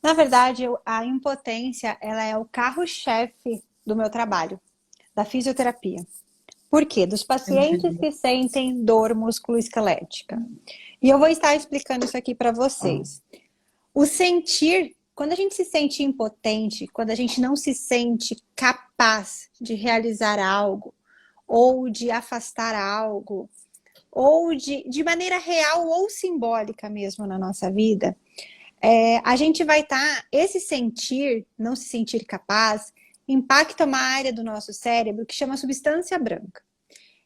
Na verdade, a impotência, ela é o carro-chefe do meu trabalho, da fisioterapia. Por quê? Dos pacientes que sentem dor musculoesquelética. E eu vou estar explicando isso aqui para vocês. O sentir, quando a gente se sente impotente, quando a gente não se sente capaz de realizar algo, ou de afastar algo, ou de maneira real ou simbólica mesmo na nossa vida, a gente vai estar, esse sentir, não se sentir capaz, impacta uma área do nosso cérebro que chama substância branca.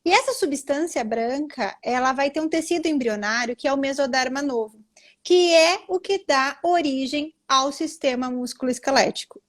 E essa substância branca, ela vai ter um tecido embrionário que é o mesoderma novo, que é o que dá origem ao sistema músculo-esquelético.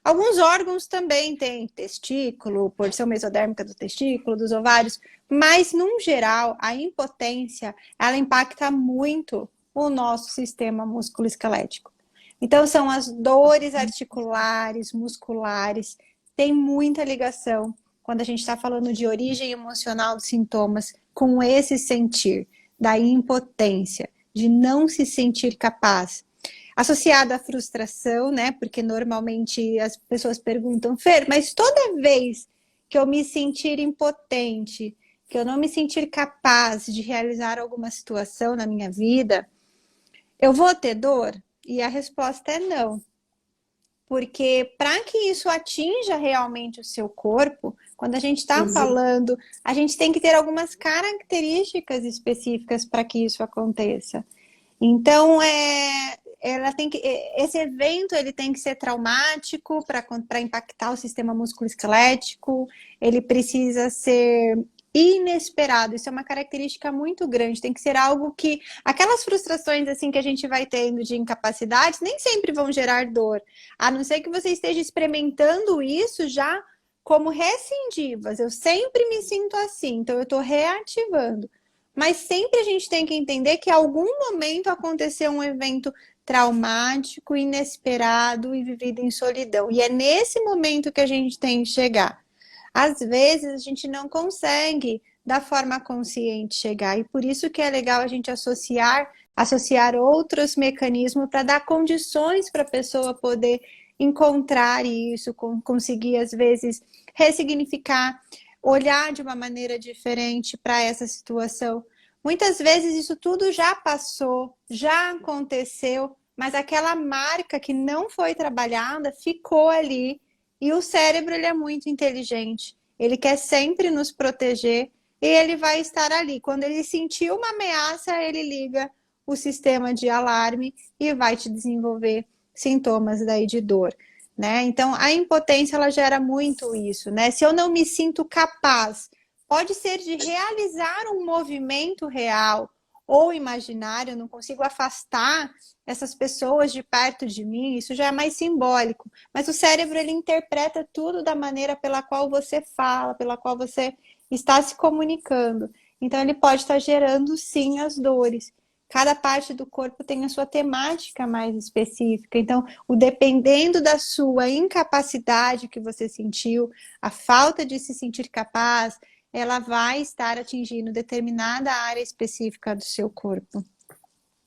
Alguns órgãos também têm testículo, porção mesodérmica do testículo, dos ovários, mas, num geral, a impotência, ela impacta muito o nosso sistema músculo-esquelético. Então, são as dores articulares, musculares, tem muita ligação quando a gente está falando de origem emocional dos sintomas, com esse sentir da impotência, de não se sentir capaz. Associado à frustração, né? Porque normalmente as pessoas perguntam, Fer, mas toda vez que eu me sentir impotente, que eu não me sentir capaz de realizar alguma situação na minha vida, eu vou ter dor? E a resposta é não. Porque para que isso atinja realmente o seu corpo, quando a gente está falando, a gente tem que ter algumas características específicas para que isso aconteça. Então, esse evento ele tem que ser traumático para impactar o sistema musculoesquelético, ele precisa ser inesperado, isso é uma característica muito grande, tem que ser algo que, aquelas frustrações assim que a gente vai tendo de incapacidade, nem sempre vão gerar dor, a não ser que você esteja experimentando isso já como recidivas, eu sempre me sinto assim, então eu estou reativando. Mas sempre a gente tem que entender que em algum momento aconteceu um evento traumático, inesperado e vivido em solidão. E é nesse momento que a gente tem que chegar. Às vezes a gente não consegue da forma consciente chegar. E por isso que é legal a gente associar outros mecanismos para dar condições para a pessoa poder encontrar isso, conseguir às vezes ressignificar, olhar de uma maneira diferente para essa situação. Muitas vezes isso tudo já passou, já aconteceu, mas aquela marca que não foi trabalhada ficou ali. E o cérebro ele é muito inteligente. Ele quer sempre nos proteger e ele vai estar ali. Quando ele sentir uma ameaça, ele liga o sistema de alarme e vai te desenvolver sintomas daí de dor. Né? Então, a impotência ela gera muito isso, né? Se eu não me sinto capaz, pode ser de realizar um movimento real ou imaginário, eu não consigo afastar essas pessoas de perto de mim, isso já é mais simbólico. Mas o cérebro ele interpreta tudo da maneira pela qual você fala, pela qual você está se comunicando. Então, ele pode estar gerando sim as dores. Cada parte do corpo tem a sua temática mais específica. Então, dependendo da sua incapacidade que você sentiu, a falta de se sentir capaz, ela vai estar atingindo determinada área específica do seu corpo.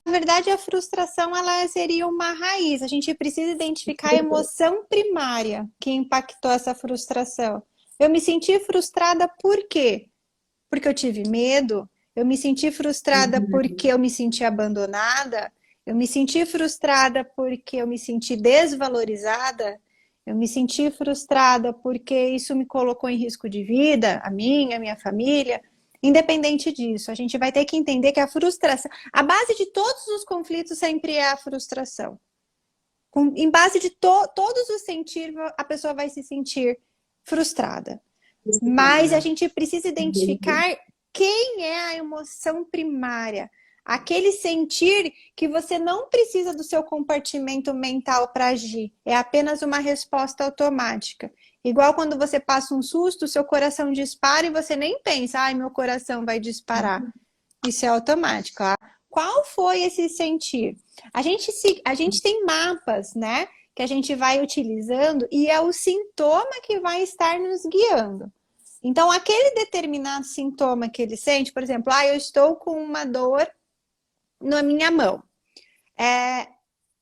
Na verdade, a frustração ela seria uma raiz. A gente precisa identificar a emoção primária que impactou essa frustração. Eu me senti frustrada por quê? Porque eu tive medo? Eu me senti frustrada porque eu me senti abandonada? Eu me senti frustrada porque eu me senti desvalorizada? Eu me senti frustrada porque isso me colocou em risco de vida, a minha família? Independente disso, a gente vai ter que entender que a frustração, a base de todos os conflitos sempre é a frustração. Em base de todos os sentidos, a pessoa vai se sentir frustrada. Mas a gente precisa identificar quem é a emoção primária. Aquele sentir que você não precisa do seu compartimento mental para agir. É apenas uma resposta automática. Igual quando você passa um susto, seu coração dispara e você nem pensa, ai, meu coração vai disparar. Isso é automático. Qual foi esse sentir? A gente tem mapas, né? Que a gente vai utilizando e é o sintoma que vai estar nos guiando. Então, aquele determinado sintoma que ele sente, por exemplo, eu estou com uma dor na minha mão.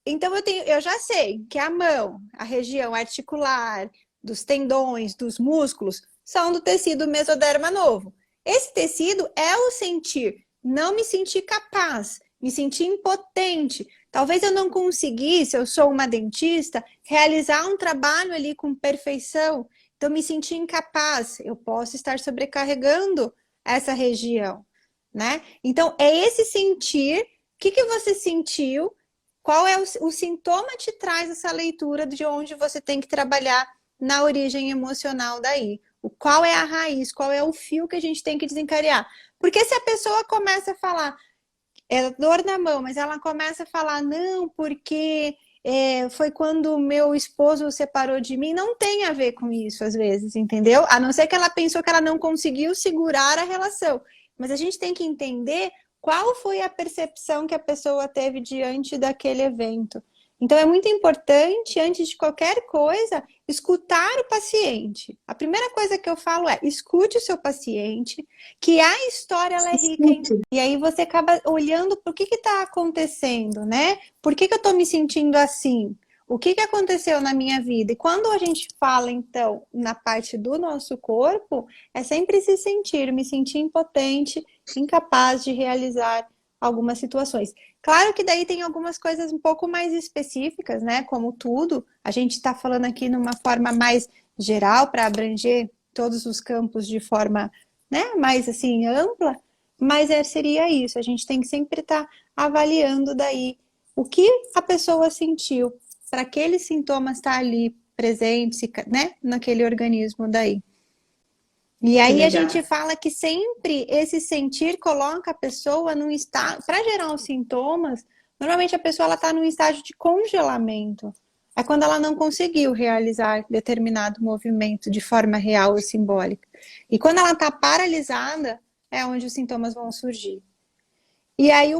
Então, eu já sei que a mão, a região articular, dos tendões, dos músculos, são do tecido mesoderma novo. Esse tecido é o sentir, não me sentir capaz, me sentir impotente. Talvez eu não conseguisse, eu sou uma dentista, realizar um trabalho ali com perfeição, então me sentir incapaz, eu posso estar sobrecarregando essa região, né? Então, é esse sentir, o que você sentiu, qual é o sintoma te traz essa leitura de onde você tem que trabalhar na origem emocional daí. Qual é a raiz, qual é o fio que a gente tem que desencadear. Porque se a pessoa começa a falar, é dor na mão, mas ela começa a falar, não, porque foi quando meu esposo separou de mim, não tem a ver com isso, às vezes, entendeu? A não ser que ela pensou que ela não conseguiu segurar a relação. Mas a gente tem que entender qual foi a percepção que a pessoa teve diante daquele evento. Então, é muito importante, antes de qualquer coisa, escutar o paciente. A primeira coisa que eu falo é, escute o seu paciente, que a história ela é rica em... E aí você acaba olhando para o que está acontecendo, né? Por que eu estou me sentindo assim? O que aconteceu na minha vida? E quando a gente fala, então, na parte do nosso corpo, é sempre se sentir, me sentir impotente, incapaz de realizar algumas situações. Claro que daí tem algumas coisas um pouco mais específicas, né? Como tudo, a gente está falando aqui numa forma mais geral para abranger todos os campos de forma, né, mais assim ampla, mas seria isso. A gente tem que sempre estar avaliando daí o que a pessoa sentiu para aqueles sintomas estar ali presentes, né, naquele organismo daí. E aí a gente fala que sempre esse sentir coloca a pessoa num estado... Para gerar os sintomas, normalmente a pessoa está num estágio de congelamento. É quando ela não conseguiu realizar determinado movimento de forma real ou simbólica. E quando ela está paralisada, é onde os sintomas vão surgir. E aí,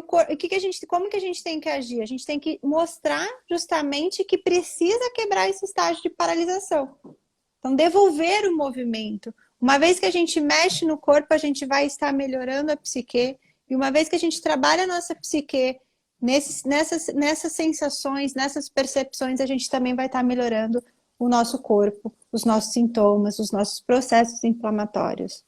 como que a gente tem que agir? A gente tem que mostrar justamente que precisa quebrar esse estágio de paralisação. Então, devolver o movimento. Uma vez que a gente mexe no corpo, a gente vai estar melhorando a psique. E uma vez que a gente trabalha a nossa psique nessas sensações, nessas percepções, a gente também vai estar melhorando o nosso corpo, os nossos sintomas, os nossos processos inflamatórios.